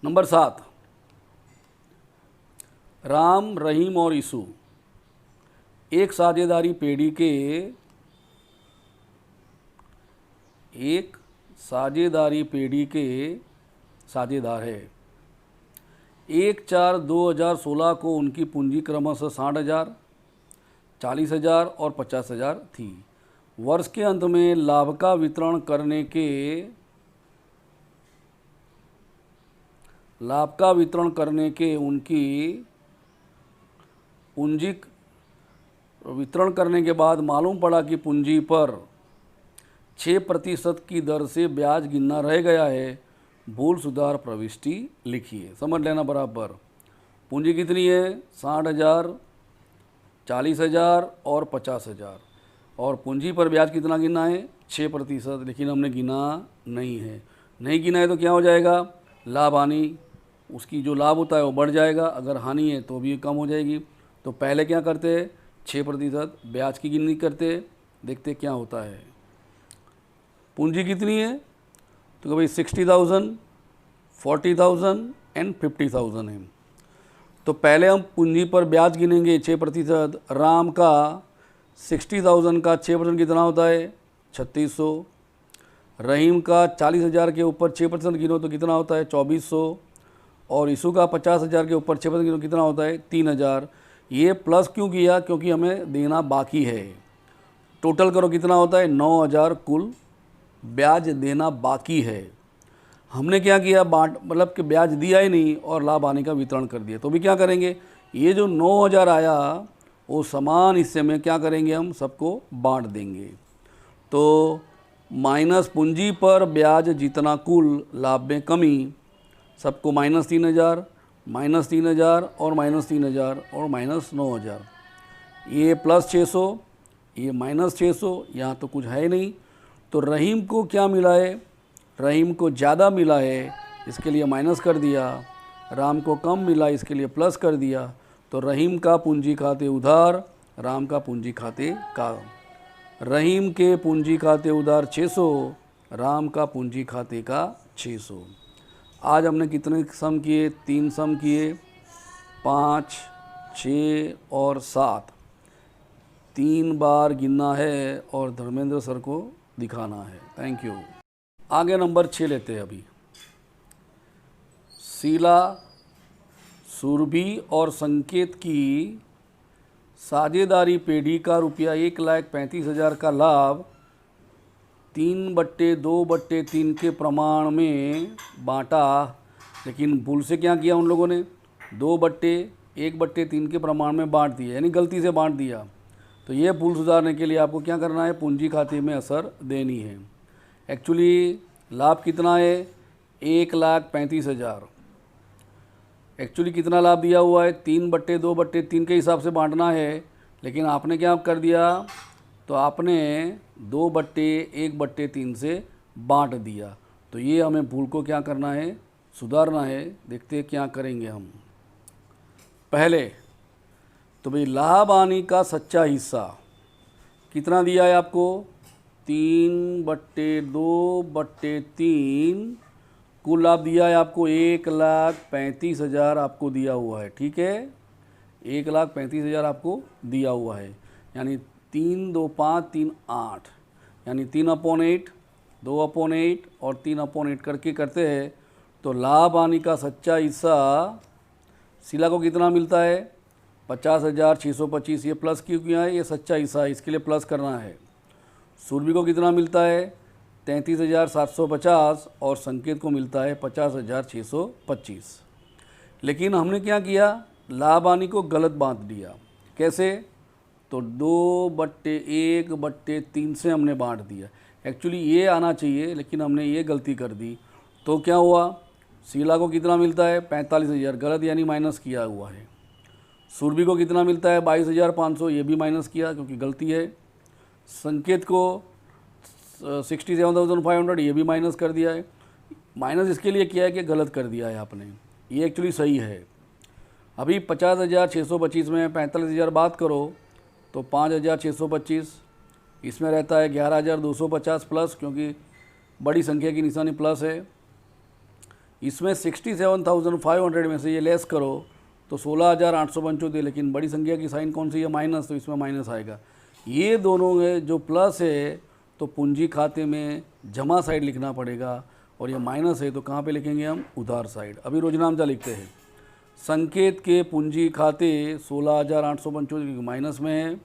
Number 7, Ram, रहीम और यीशु एक साझेदारी पेढ़ी के साझेदार है। 1/4/2016 को उनकी पूंजी क्रमशः 60,000, 40,000 और 50,000 थी। वर्ष के अंत में लाभ का वितरण करने के उनकी पूंजी वितरण करने के बाद मालूम पड़ा कि पूंजी पर 6% की दर से ब्याज गिनना रह गया है। भूल सुधार प्रविष्टि लिखिए। समझ लेना बराबर। पूंजी कितनी है? 60,000, 40,000 और 50,000, और पूंजी पर ब्याज कितना गिनना है? 6%, लेकिन हमने गिना नहीं है। नहीं गिना है तो क्या हो जाएगा? लाभ हानि, उसकी जो लाभ होता है वो बढ़ जाएगा, अगर हानि है तो भी कम हो जाएगी। तो पहले क्या करते हैं? 6% ब्याज की गिनती करते, देखते क्या होता है। पूंजी कितनी है? तो भाई 60,000, 40,000 एंड 50,000 है। तो पहले हम पूंजी पर ब्याज गिनेंगे 6%। राम का 60,000 का 6% कितना होता है? 3600। रहीम का 40,000 के ऊपर 6% गिनो तो कितना होता है? 2400। और यीशु का 50,000 के ऊपर 6% गिनो कितना होता है? 3,000। ये प्लस क्यों किया? क्योंकि हमें देना बाकी है। टोटल करो कितना होता है? 9,000 कुल ब्याज देना बाकी है। हमने क्या किया? मतलब कि ब्याज दिया ही नहीं और लाभ आने का वितरण कर दिया। तो भी क्या करेंगे? ये जो 9,000 आया वो समान हिस्से में क्या करेंगे? हम सबको बांट देंगे। तो माइनस पूंजी पर ब्याज जितना कुल लाभ में कमी, सबको -3,000, -3,000 और -3,000 और -9,000। ये +600, ये -600, यहाँ तो कुछ है नहीं। तो रहीम को क्या मिला है? रहीम को ज़्यादा मिला है, इसके लिए माइनस कर दिया। राम को कम मिला, इसके लिए प्लस कर दिया। तो रहीम का पूंजी खाते उधार, राम का पूंजी खाते का। रहीम के पूंजी खाते उधार 600, राम का पूंजी खाते का 600। आज हमने कितने सम किए? 3 सम किए, 5, 6 और 7। 3 बार गिनना है और धर्मेंद्र सर को दिखाना है। Thank you. आगे नंबर 6 लेते हैं अभी। शीला, सुरभि और संकेत की साझेदारी पेढ़ी का ₹1,35,000 का लाभ 3/2/3 के प्रमाण में बांटा, लेकिन भूल से क्या किया उन लोगों ने? 2/1/3 के प्रमाण में बांट दिया, यानी गलती से बांट दिया। तो ये भूल सुधारने के लिए आपको क्या करना है? पूंजी खाते में असर देनी है। एक्चुअली लाभ कितना है? 1,35,000। एक्चुअली कितना लाभ दिया हुआ है? 3/2/3 के हिसाब से बांटना है, लेकिन आपने क्या कर दिया? तो आपने 2/1/3 से बांट दिया। तो ये हमें भूल को क्या करना है? सुधारना है। देखते हैं क्या करेंगे हम। पहले तो भाई लाभ हानि का सच्चा हिस्सा कितना दिया है आपको? 3/2/3 कुल लाभ दिया है आपको 1,35,000 आपको दिया हुआ है। ठीक है, 1,35,000 आपको दिया हुआ है, यानी 3 2 5 3 8, यानी 3/8, 2/8 और 3/8 करके करते हैं। तो लाभ हानि का सच्चा हिस्सा शीला को कितना मिलता है? 50,625। ये प्लस क्यों किया है? ये सच्चा हिस्सा है, इसके लिए प्लस करना है। सुरभि को कितना मिलता है? 33,750 और संकेत को मिलता है 50,625। लेकिन हमने क्या किया? लाभ हानि को गलत बांट दिया। कैसे? तो 2/1/3 से हमने बांट दिया। एक्चुअली ये आना चाहिए, लेकिन हमने ये गलती कर दी। तो क्या हुआ? शीला को कितना मिलता है? 45,000, गलत यानी माइनस किया हुआ है। सुरभि को कितना मिलता है? 22,500, ये भी माइनस किया क्योंकि गलती है। संकेत को 67,500, ये भी माइनस कर दिया है। माइनस इसके लिए किया है कि गलत कर दिया है आपने, ये एक्चुअली सही है। अभी 50,625 में 45,000 बात करो तो 5,625, इसमें रहता है 11,250 प्लस, क्योंकि बड़ी संख्या की निशानी प्लस है। इसमें 67,500 में से ये लेस करो तो 16,875, लेकिन बड़ी संख्या की साइन कौन सी है, माइनस, तो इसमें माइनस आएगा। ये दोनों में जो प्लस है तो पूंजी खाते में जमा साइड लिखना पड़ेगा, और ये माइनस है तो कहाँ पे लिखेंगे हम, उधार साइड। अभी रोजनामचा लिखते हैं। संकेत के पूंजी खाते 16,875 माइनस में है,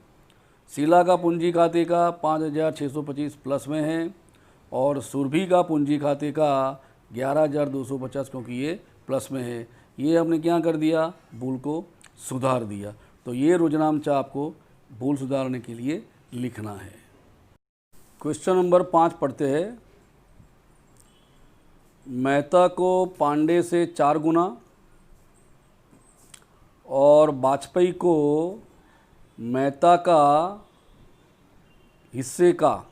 शीला का पूंजी खाते का 5,625 प्लस में है, और सुरभि का पूंजी खाते का 11,250 क्योंकि ये प्लस में है। ये हमने क्या कर दिया, भूल को सुधार दिया। तो ये रोजनामचा आपको भूल सुधारने के लिए लिखना है। क्वेश्चन नंबर 5 पढ़ते हैं। मेहता को पांडे से 4 गुना और वाजपेयी को मेहता का हिस्से का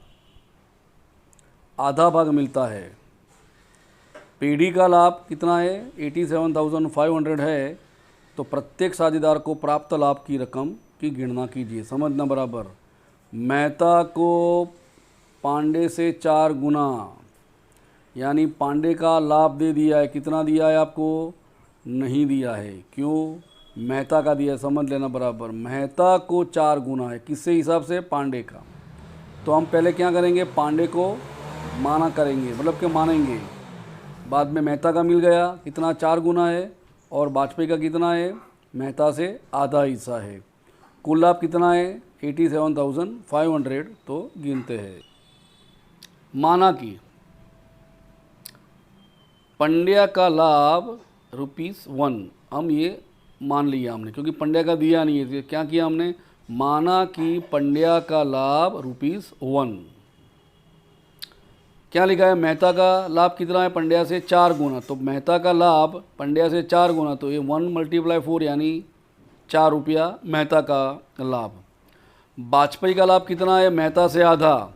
आधा भाग मिलता है। पीढ़ी का लाभ कितना है, 87,500 है। तो प्रत्येक साझेदार को प्राप्त लाभ की रकम की गणना कीजिए। समझना बराबर। मेहता को पांडे से 4 गुना, यानी पांडे का लाभ दे दिया है। कितना दिया है आपको, नहीं दिया है। क्यों, मेहता का दिया है। समझ लेना बराबर। मेहता को 4 गुना है, किससे हिसाब से, पांडे का। तो हम पहले क्या करेंगे, पांडे को माना करेंगे, मतलब कि मानेंगे। बाद में मेहता का मिल गया, कितना, 4 गुना है, और वाजपेयी का कितना है, मेहता से आधा हिस्सा है। कुल लाभ कितना है, 87,500। तो गिनते हैं। माना कि पंड्या का लाभ ₹1, हम ये मान लिया हमने, क्योंकि पंड्या का दिया नहीं है। क्या किया हमने, माना कि पंड्या का लाभ ₹1। क्या लिखा है, मेहता का लाभ कितना है, पंड्या से 4 गुना। तो मेहता का लाभ पंड्या से 4 गुना, तो ये 1 × 4 यानी ₹4 मेहता का लाभ। वाजपेयी का लाभ कितना है, मेहता से आधा।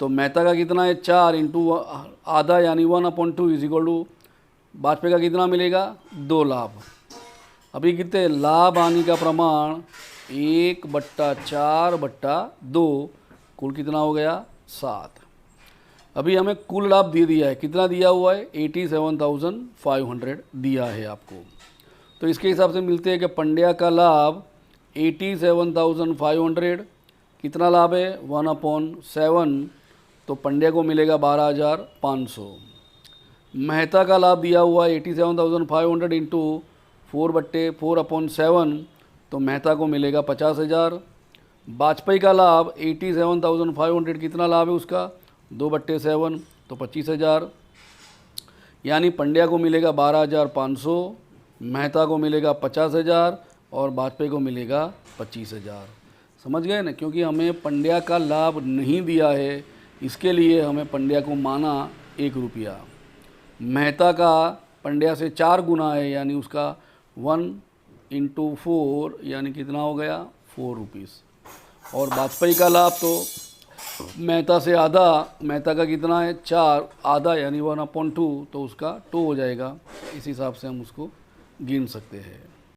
तो मेहता का कितना है, 4 × आधा यानी 1/2 = वाजपेयी का कितना मिलेगा, 2 लाभ। अभी कितने, लाभ हानि का प्रमाण 1/4/2, कुल कितना हो गया, 7। अभी हमें कुल लाभ दे दिया है, कितना दिया हुआ है, 87,500 दिया है आपको। तो इसके हिसाब से मिलते हैं कि पंड्या का लाभ 87,500, कितना लाभ है, 1/7, तो पंड्या को मिलेगा 12,500। मेहता का लाभ दिया हुआ है 87,500 × 4/4/7, तो मेहता को मिलेगा 50,000। वाजपेयी का लाभ 87,500, कितना लाभ है उसका, 2/7, तो 25,000। यानी पंड्या को मिलेगा 12,500, मेहता को मिलेगा 50,000, और वाजपेयी को मिलेगा 25,000। समझ गए ना, क्योंकि हमें पंड्या का लाभ नहीं दिया है, इसके लिए हमें पंड्या को माना ₹1। मेहता का पंड्या से 4 गुना है, यानी उसका 1 × 4 यानी कितना हो गया, ₹4। और वाजपेयी का लाभ तो मेहता से आधा, मेहता का कितना है, 4, आधा यानी 1/2, तो उसका 2 हो जाएगा। इस हिसाब से हम उसको गिन सकते हैं।